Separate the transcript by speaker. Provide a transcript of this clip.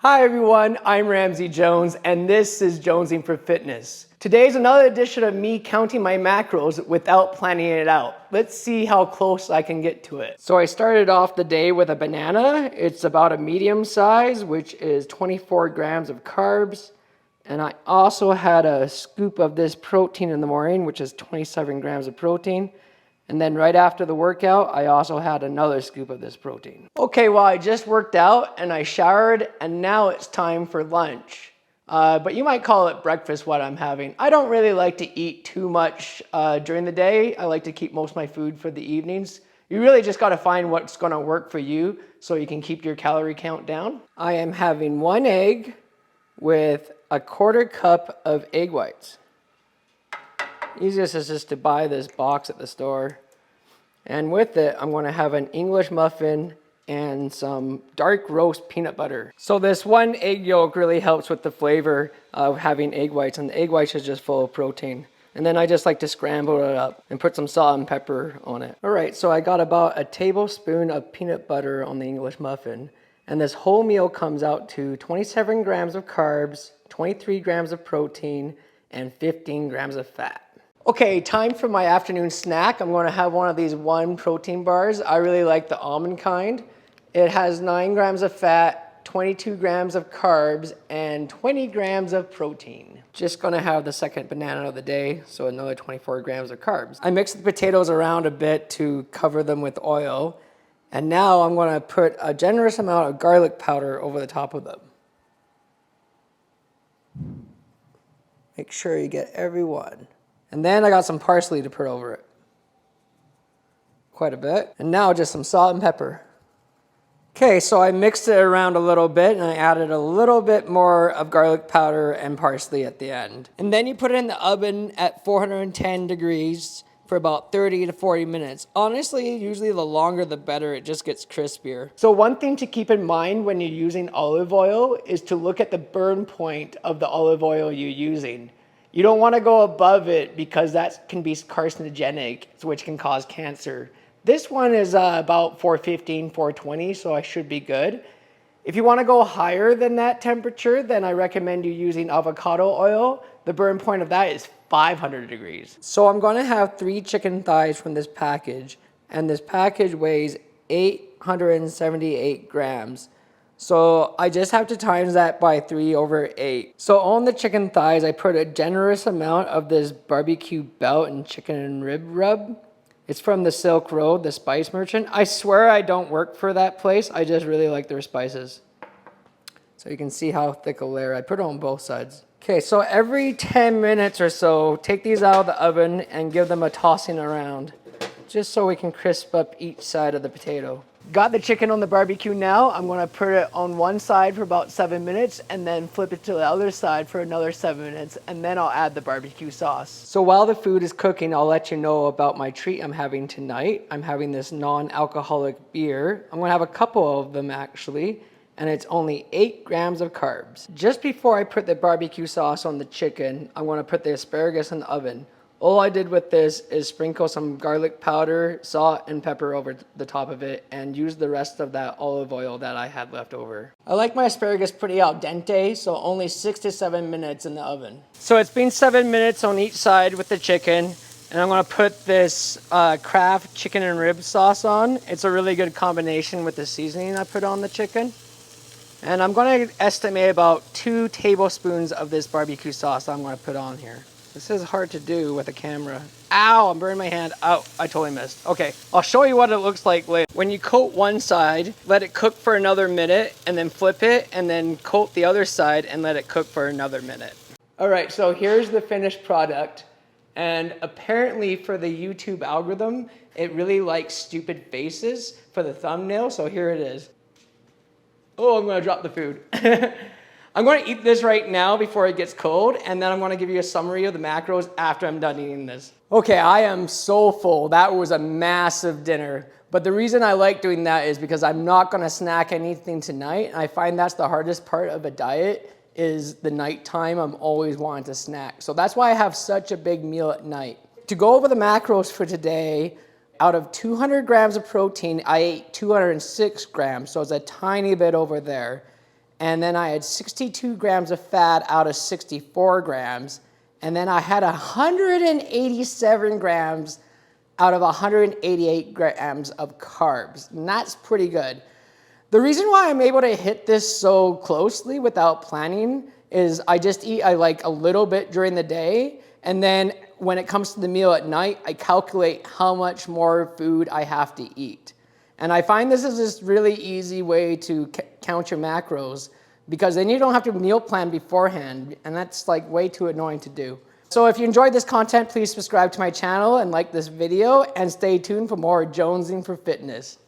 Speaker 1: Hi everyone, I'm Ramsey Jones and this is Jonesing for Fitness. Today's another edition of me counting my macros without planning it out. Let's see how close I can get to it. So I started off the day with a banana. It's about a medium size, which is 24 grams of carbs. And I also had a scoop of this protein in the morning, which is 27 grams of protein. And then right after the workout, I also had another scoop of this protein. Okay, well, I just worked out and I showered and now it's time for lunch. But you might call it breakfast what I'm having. I don't really like to eat too much during the day. I like to keep most of my food for the evenings. You really just gotta find what's gonna work for you so you can keep your calorie count down. I am having 1 egg with a 1/4 cup of egg whites. Easiest is just to buy this box at the store. And with it, I'm gonna have an English muffin and some dark roast peanut butter. So this 1 egg yolk really helps with the flavor of having egg whites, and the egg whites is just full of protein. And then I just like to scramble it up and put some salt and pepper on it. All right, so I got about a tablespoon of peanut butter on the English muffin. And this whole meal comes out to 27 grams of carbs, 23 grams of protein, and 15 grams of fat. Okay, time for my afternoon snack. I'm gonna have one of these ONE protein bars. I really like the almond kind. It has 9 grams of fat, 22 grams of carbs, and 20 grams of protein. Just gonna have the second banana of the day, so another 24 grams of carbs. I mixed the potatoes around a bit to cover them with oil. And now I'm gonna put a generous amount of garlic powder over the top of them. Make sure you get every one. And then I got some parsley to put over it. Quite a bit. And now just some salt and pepper. Okay, so I mixed it around a little bit and I added a little bit more of garlic powder and parsley at the end. And then you put it in the oven at 410 degrees for about 30 to 40 minutes. Honestly, usually the longer the better, it just gets crispier. So one thing to keep in mind when you're using olive oil is to look at the burn point of the olive oil you're using. You don't want to go above it because that can be carcinogenic, which can cause cancer. This one is about 415, 420, so I should be good. If you want to go higher than that temperature, then I recommend you using avocado oil. The burn point of that is 500 degrees. So I'm going to have 3 chicken thighs from this package, and this package weighs 878 grams. So I just have to times that by 3/8. So on the chicken thighs, I put a generous amount of this barbecue belt and chicken and rib rub. It's from the Silk Road, the spice merchant. I swear I don't work for that place. I just really like their spices. So you can see how thick a layer. I put it on both sides. Okay, so every 10 minutes or so, take these out of the oven and give them a tossing around, just so we can crisp up each side of the potato. Got the chicken on the barbecue now. I'm gonna put it on one side for about 7 minutes and then flip it to the other side for another 7 minutes, and then I'll add the barbecue sauce. So while the food is cooking, I'll let you know about my treat I'm having tonight. I'm having this non-alcoholic beer. I'm gonna have a couple of them actually, and it's only 8 grams of carbs. Just before I put the barbecue sauce on the chicken, I'm gonna put the asparagus in the oven. All I did with this is sprinkle some garlic powder, salt, and pepper over the top of it and use the rest of that olive oil that I had left over. I like my asparagus pretty al dente, so only 6 to 7 minutes in the oven. So it's been 7 minutes on each side with the chicken, and I'm gonna put this Kraft chicken and rib sauce on. It's a really good combination with the seasoning I put on the chicken. And I'm gonna estimate about 2 tablespoons of this barbecue sauce I'm gonna put on here. This is hard to do with a camera. Ow, I'm burning my hand. Oh, I totally missed. Okay, I'll show you what it looks like later. When you coat one side, let it cook for another minute and then flip it and then coat the other side and let it cook for another minute. All right, so here's the finished product. And apparently for the YouTube algorithm, it really likes stupid faces for the thumbnail, so here it is. Oh, I'm gonna drop the food. I'm going to eat this right now before it gets cold, and then I'm going to give you a summary of the macros after I'm done eating this. Okay, I am so full. That was a massive dinner. But the reason I like doing that is because I'm not going to snack anything tonight. And I find that's the hardest part of a diet is the nighttime. I'm always wanting to snack. So that's why I have such a big meal at night. To go over the macros for today, out of 200 grams of protein, I ate 206 grams. So it's a tiny bit over there. And then I had 62 grams of fat out of 64 grams. And then I had 187 grams out of 188 grams of carbs. And that's pretty good. The reason why I'm able to hit this so closely without planning is I just eat like a little bit during the day, and then when it comes to the meal at night, I calculate how much more food I have to eat. And I find this is this really easy way to count your macros, because then you don't have to meal plan beforehand, and that's like way too annoying to do. So if you enjoyed this content, please subscribe to my channel and like this video, and stay tuned for more jonesing for fitness.